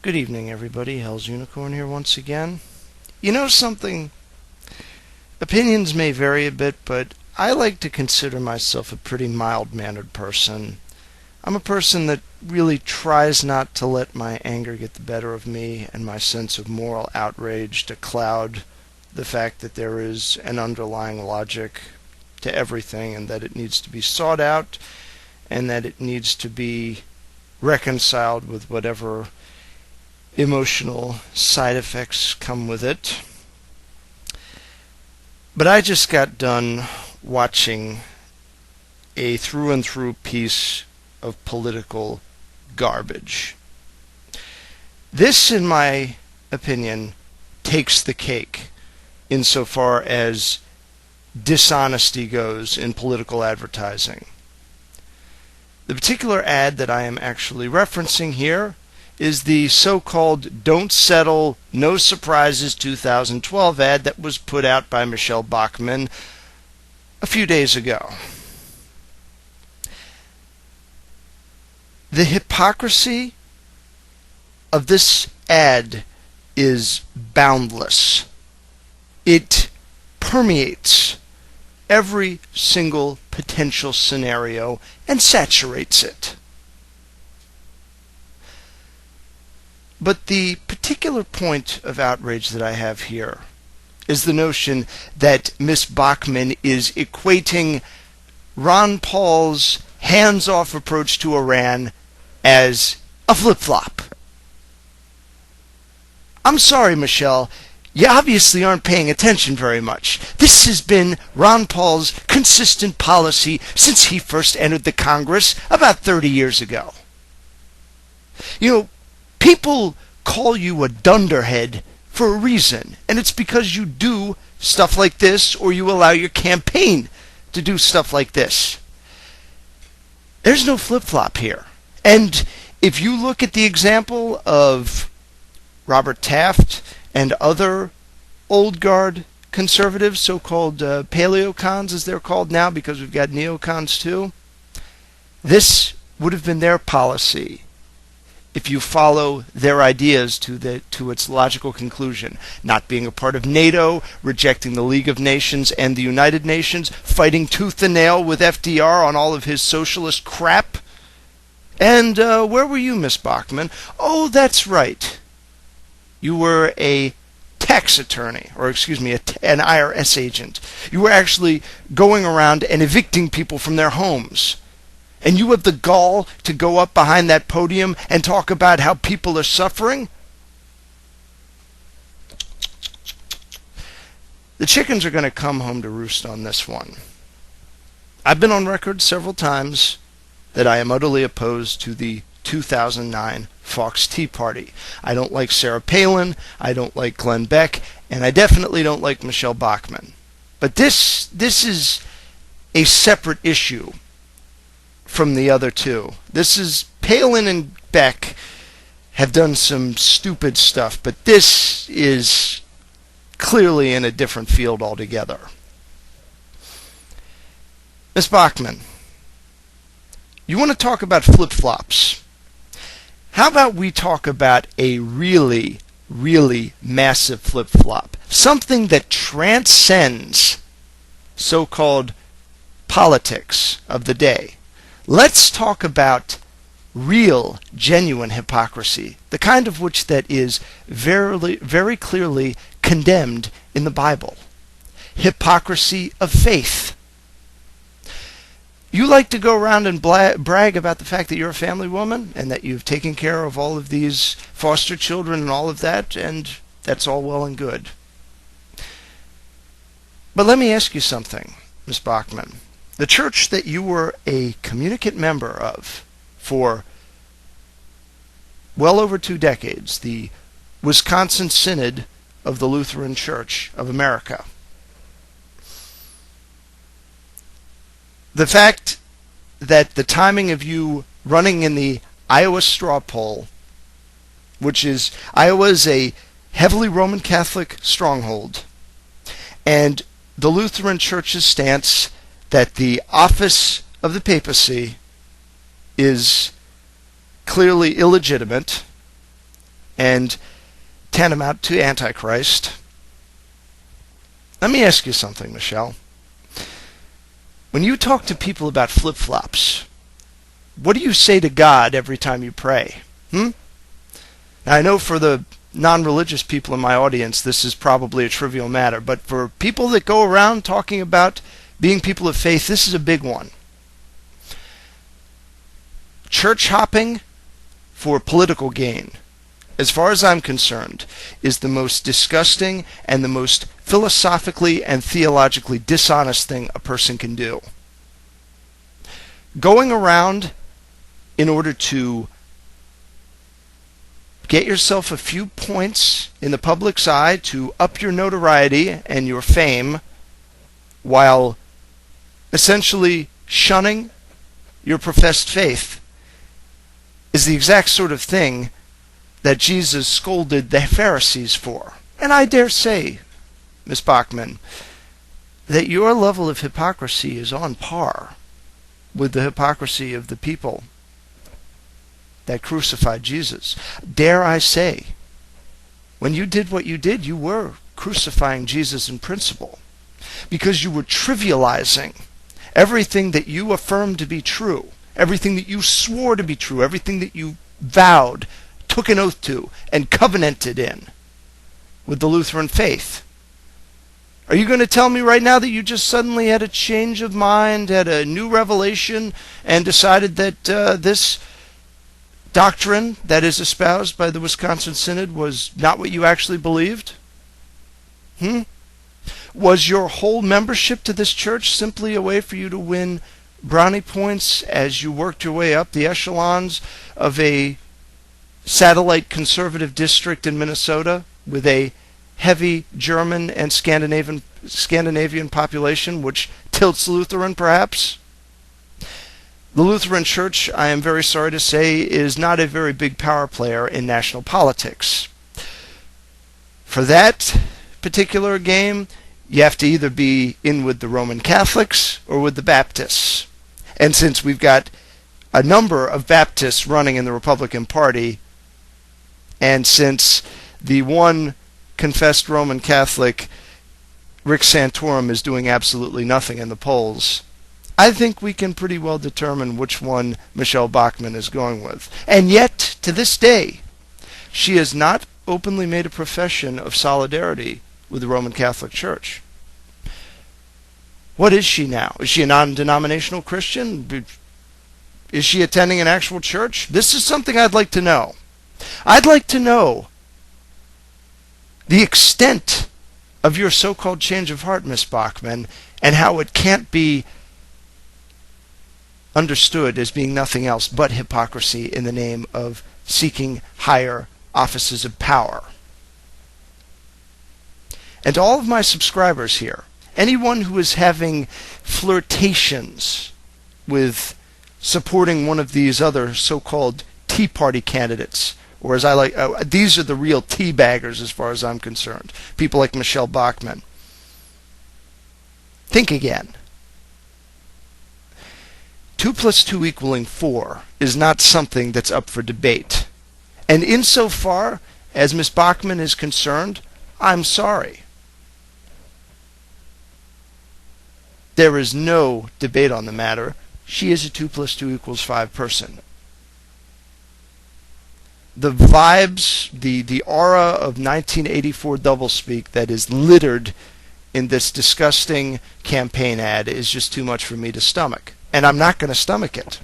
Good evening, everybody. Hell's Unicorn here once again. You know something? Opinions may vary a bit, but I like to consider myself a pretty mild-mannered person. I'm a person that really tries not to let my anger get the better of me and my sense of moral outrage to cloud the fact that there is an underlying logic to everything and that it needs to be sought out and that it needs to be reconciled with whatever emotional side effects come with it. But I just got done watching a through-and-through piece of political garbage. This, in my opinion, takes the cake insofar as dishonesty goes in political advertising. The particular ad that I am actually referencing here is the so-called Don't Settle, No Surprises 2012 ad that was put out by Michele Bachmann a few days ago. The hypocrisy of this ad is boundless. It permeates every single potential scenario and saturates it. But the particular point of outrage that I have here is the notion that Miss Bachmann is equating Ron Paul's hands-off approach to Iran as a flip-flop. I'm sorry, Michele. You obviously aren't paying attention very much. This has been Ron Paul's consistent policy since he first entered the Congress about 30 years ago. People call you a dunderhead for a reason, and it's because you do stuff like this or you allow your campaign to do stuff like this. There's no flip-flop here. And if you look at the example of Robert Taft and other old guard conservatives, so-called paleocons as they're called now because we've got neocons too, this would have been their policy if you follow their ideas to its logical conclusion. Not being a part of NATO, rejecting the League of Nations and the United Nations, fighting tooth and nail with FDR on all of his socialist crap. And where were you, Miss Bachmann? Oh, that's right. You were a tax attorney, or an IRS agent. You were actually going around and evicting people from their homes. And you have the gall to go up behind that podium and talk about how people are suffering? The chickens are going to come home to roost on this one. I've been on record several times that I am utterly opposed to the 2009 Fox Tea Party. I don't like Sarah Palin, I don't like Glenn Beck, and I definitely don't like Michele Bachmann. But this is a separate issue from the other two. This is Palin and Beck have done some stupid stuff, but this is clearly in a different field altogether. Ms. Bachmann, you want to talk about flip-flops? How about we talk about a really, really massive flip-flop? Something that transcends so-called politics of the day. Let's talk about real, genuine hypocrisy, the kind of which that is very clearly condemned in the Bible. Hypocrisy of faith. You like to go around and brag about the fact that you're a family woman and that you've taken care of all of these foster children and all of that, and that's all well and good. But let me ask you something, Ms. Bachmann. The church that you were a communicant member of for well over 2 decades, the Wisconsin Synod of the Lutheran Church of America. The fact that the timing of you running in the Iowa straw poll, which is, Iowa is a heavily Roman Catholic stronghold, and the Lutheran Church's stance that the office of the papacy is clearly illegitimate, and tantamount to Antichrist. Let me ask you something, Michele. When you talk to people about flip-flops, what do you say to God every time you pray? Now, I know for the non-religious people in my audience, this is probably a trivial matter, but for people that go around talking about being people of faith, this is a big one. Church hopping for political gain, as far as I'm concerned, is the most disgusting and the most philosophically and theologically dishonest thing a person can do. Going around in order to get yourself a few points in the public's eye to up your notoriety and your fame while essentially shunning your professed faith is the exact sort of thing that Jesus scolded the Pharisees for. And I dare say, Miss Bachmann, that your level of hypocrisy is on par with the hypocrisy of the people that crucified Jesus. Dare I say, when you did what you did, you were crucifying Jesus in principle, because you were trivializing everything that you affirmed to be true, everything that you swore to be true, everything that you vowed, took an oath to, and covenanted in with the Lutheran faith. Are you going to tell me right now that you just suddenly had a change of mind, had a new revelation, and decided that this doctrine that is espoused by the Wisconsin Synod was not what you actually believed? Was your whole membership to this church simply a way for you to win brownie points as you worked your way up the echelons of a satellite conservative district in Minnesota with a heavy German and Scandinavian population, which tilts Lutheran perhaps? The Lutheran Church, I am very sorry to say, is not a very big power player in national politics. For that particular game, you have to either be in with the Roman Catholics or with the Baptists. And since we've got a number of Baptists running in the Republican Party, and since the one confessed Roman Catholic, Rick Santorum, is doing absolutely nothing in the polls, I think we can pretty well determine which one Michele Bachmann is going with. And yet, to this day, she has not openly made a profession of solidarity with the Roman Catholic Church. What is she now? Is she a non-denominational Christian? Is she attending an actual church? This is something I'd like to know. I'd like to know the extent of your so-called change of heart, Miss Bachmann, and how it can't be understood as being nothing else but hypocrisy in the name of seeking higher offices of power. And to all of my subscribers here, anyone who is having flirtations with supporting one of these other so-called Tea Party candidates, or as I like, these are the real teabaggers as far as I'm concerned, people like Michele Bachmann, think again. 2 + 2 = 4 is not something that's up for debate. And insofar as Miss Bachmann is concerned, I'm sorry. There is no debate on the matter. She is a 2 + 2 = 5 person. The vibes, the aura of 1984 doublespeak that is littered in this disgusting campaign ad is just too much for me to stomach. And I'm not going to stomach it.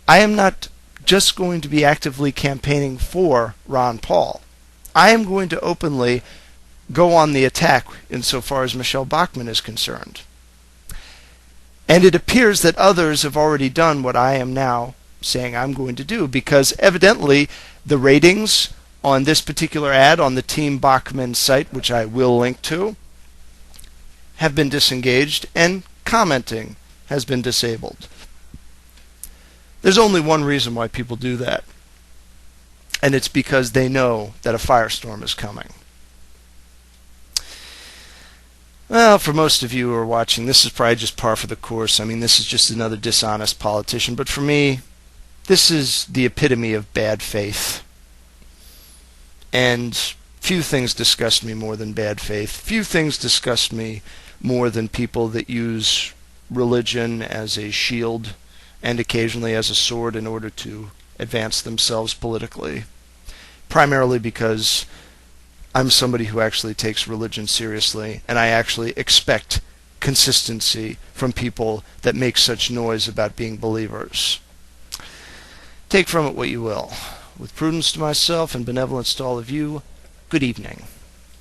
I am not just going to be actively campaigning for Ron Paul. I am going to openly go on the attack insofar as Michele Bachmann is concerned. And it appears that others have already done what I am now saying I'm going to do, because evidently the ratings on this particular ad on the Team Bachmann site, which I will link to, have been disengaged and commenting has been disabled. There's only one reason why people do that, and it's because they know that a firestorm is coming. Well, for most of you who are watching, this is probably just par for the course. I mean, this is just another dishonest politician, but for me, this is the epitome of bad faith. And few things disgust me more than bad faith. Few things disgust me more than people that use religion as a shield and occasionally as a sword in order to advance themselves politically. Primarily because I'm somebody who actually takes religion seriously, and I actually expect consistency from people that make such noise about being believers. Take from it what you will. With prudence to myself and benevolence to all of you, good evening.